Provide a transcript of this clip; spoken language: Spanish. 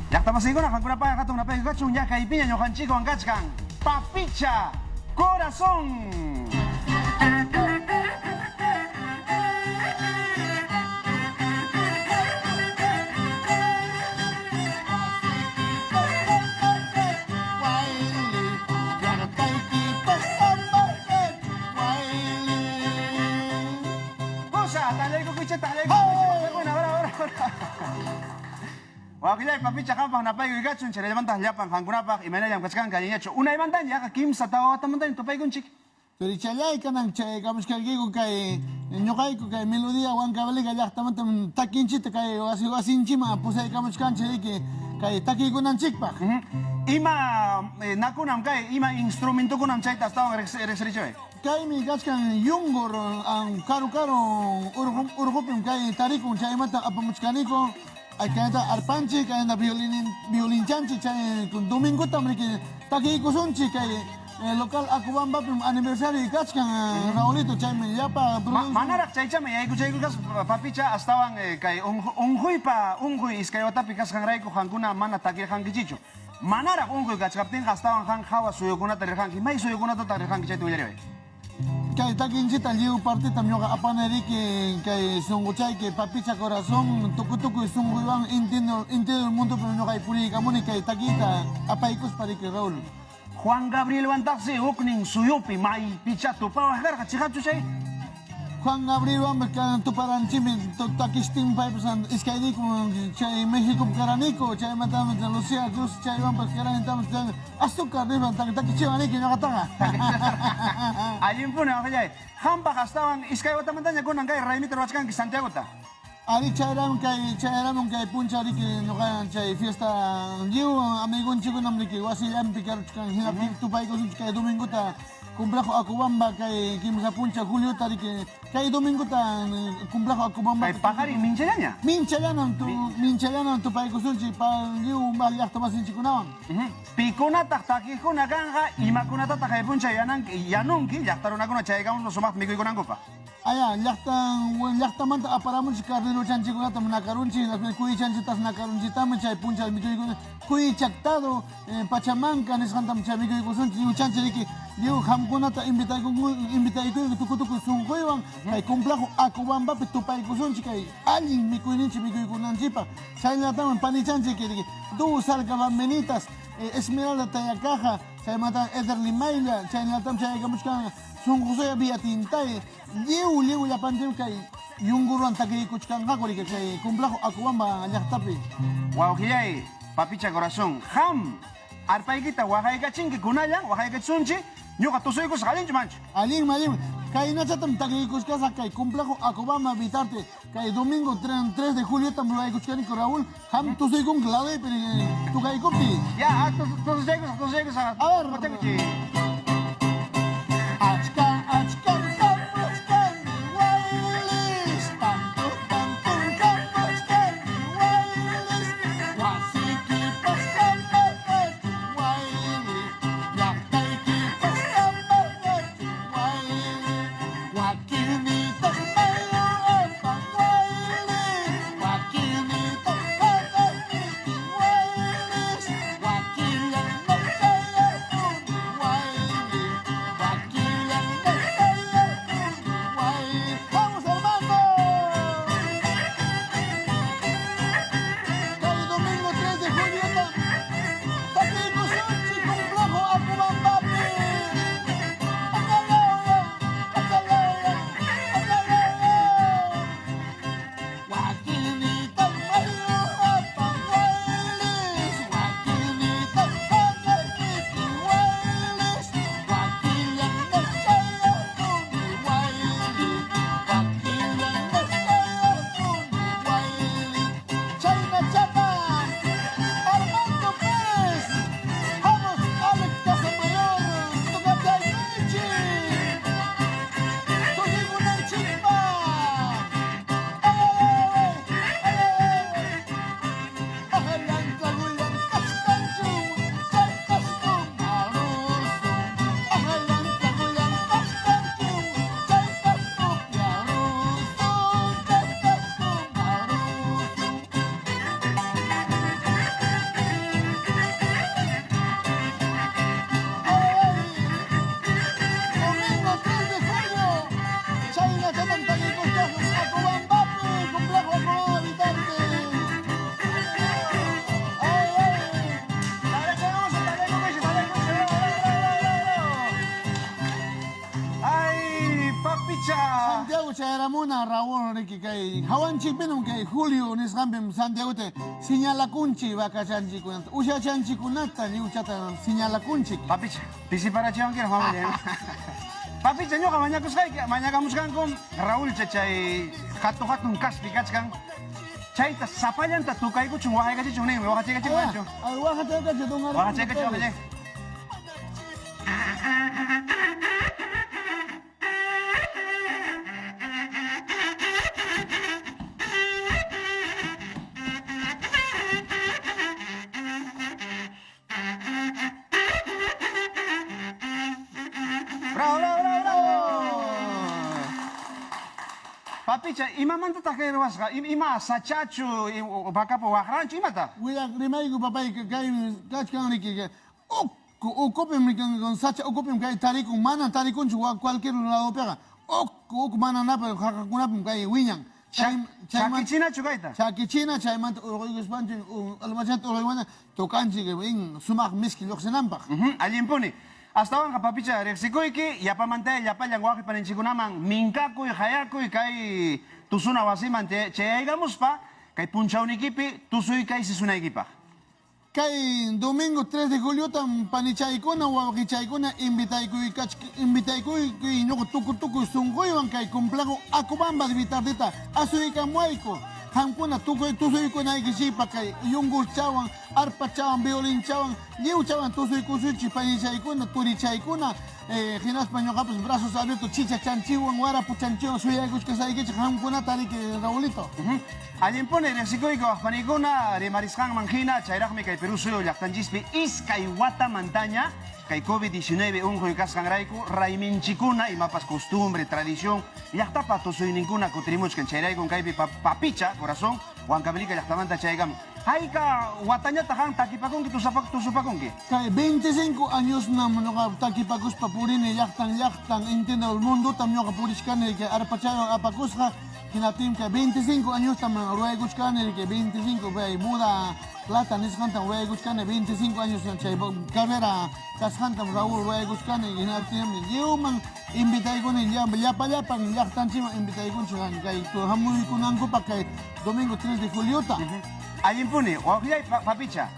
Ya estamos con una paga, una pega, gachun, ya caipiña, yo hanchico, angachkan. Papicha, corazón. Wakilay papicha kampang napay ko gatsun chere levantas llapan hankunapak imanayam kachkan kaliñacho una imantan ya kimsa tawa tamantan tupay kunchik. Pero chalay kanang chay kamushkalgigo kay ñoqayku kay melodía huancaveliga llaqtamantam takinchita kay wasinchima pusay kamushkan chayki kay takikunanchikpaq. Ima nakunam kay ima instrumento kunam chayta tawan resrichoy. Kaymi kachkan yungur ang karu urqupim kay tarikun chaymanta apamuchkaniko. Ay kaya arpanchi kaya na violinchanchi chay kun domingo tamriki taki kusunchi kay lokal akubamba pim aniversario kachkan Raulito chay me yapa manarak chay chama yay kuchay kukas papicha astawan kay unhuy iskay watapi kaskan rayku hankuna mana takir hankichicho manarak unhuy kachkaptin astawan han hawa suyukunata rirhanki may suyukunata rirhanki chay tuyariway. Kay takinchita liu parte tamyo ka apaneri kay sunguchay kay papicha corazón tukutuku sunguyang intido el mundo pero no kay puri kamuni kay takita apaikos pari kay Raul. Juan Gabriel Bantaxi ukning suyupi may picha tupaw agar kachihachu chay. Juan Gabriel Bantaxi tuparanchimin takisting 5% iskaydi kung chay Mexico karaniko chay matama Lucia Cruz chay Bantaxi karanitam azúcar di Bantaxi takichiwani kinakatanga. Ayun po na kaya hamba kastawan iskay watamantanya kunang kay Raimi Terwachkan ki Santiago ta. Ari chayram kay puncha ri ki no kay chay fiesta liu amigon chico namriki wasilam pikar kan hinapik tupay ko kay domingo ta kumplaho akubamba kay kimsa puncha Julio tariki kay domingo ta kumplaho akubamba kay pakari minchayanya tupay ko sunchi pa liu malyak tomasin chikunawan. Pikuna taktaki kuna kanga imakunata takay puncha yanungki yaktaruna kuna chay kaun no sumat mikoy kunang pa. Aya, llaqtamanta aparamunchik carrero chanchikunata nakarunchik, kuy chanchitas nakarunchitami chay puncha mikuykunata, kuy chaktado, Pachamanca nisqantam chay mikuykusunchik, liu chanchiriki, liu hamkunata invitaykuy tukutuku sunquywan, kay kumplajo Acobambapi tupaykusunchik, kay allin mikuyninchik mikuykunanchikpaq, chayllataman panichanchik, du salcabambenitas, Esmeralda Tayacaja, chaymanta Ederly Mayla, chayllatam chaykamuchkan, sunqusoya Villatintay, liu llapantim kay yunguruan takikuchkanga kay kay kumplajo Acobamba llaqtapi. Wawhiyay papicha corazón ham arpaykita waqaykachinki kunallan waqaykachunchi ñuqa tusuykus allinchu manchu. Allin kay nachatam takikuchkasa kay kumplajo Acobamba vitarte kay domingo 3 de julio tam waqaykuchkaniko Raúl ham tusuykun clave pero tukaykupti. Ya tusuykus a ver. aparamuna Raúl Ricky kay hawanchik pinum kay Julio nisqampim Santiago te señalakunchik vakachanchik kunata ushachanchik kunata ni uchata señalakunchik. Papicha, pisiparachiwan kira familia. Papicha, nyo ka manyakamuskan kong Raúl chay hatun kaspi kachkan. Chay ta sapayan ta tukay ko chung wahay ka chichung ning, wakachay ka chichung mancho. Ay wakachay ka chichung nga. Wakachay ka chichung wakachay. Bravo, bravo, bravo, bravo. Papicha, ima man tatakay ruwas ka? Ima sachachu, baka po wakrancho, ima ta? Wala rimay ko papay kay kachkan Ricky kay okupim con sacha okupim kay tarikung mana tarikun chuwa cualquier lado pega. Mana na pero kakunapim kay winyang. Chakichina chukaita? Chakichina chay man uroy guspancho almachan uroy mana tokanchi que in sumak miski loksenampak. Alimpuni. Hasta ahora, papicha, rexikoiki, yapamante, yapayangwaki paninchikunamang, minkakuy, hayakuy, kay tusuna wasimante, cheyaigamos pa, kay punchaunikipi, tusuy kay sisunaikipa. Kay domingo 3 de julio tam panichaykuna wawakichaykuna invitaykuy ñuqa tukuy sunquywan kay kumplago akubamba divitardita asuykamuayku hamkuna tusuykunaykichipa kay yungurchawan arpachawan violinchawan lliwchawan tusuykusuychi panichaykuna turichaykuna hinaspa ñuqapas brazos abiertos chicha chanchiwan warapu chanchiwan suyaykuchkasaykichik hamkunata riki Raulito. Allimpuni rexikoyku waqpanikuna rimarisqan manhina chayraqmi kay Perú suyo llaqtanchispi iskay wata mantaña kay COVID-19 unquy kasqanrayku rayminchikuna imapas costumbre, tradición llaqtapa tusuyninkuna kutirimuchkan chayraykun kaypi papicha corazón Huancavelica llaqtamanta chaygami. Hayka watañata han takipakunki tusupakunki. Kay 25 años nam ñuqa takipakuspa purini llaqtan entiendo el mundo tam ñuqa purishkani kay arpachawan apakusqa hinatim kay 25 años tam ruaykuchkani kay 25 bay Buda Plata nisqantam ruaykuchkani 25 años chay carrera kasqantam Raúl ruaykuchkani hinatim lliwman invitaykuni llapan llaqtanchiman invitaykunchik kay hamuykunankupa kay domingo 3 de juliota. Allimpuni, waqllay papicha.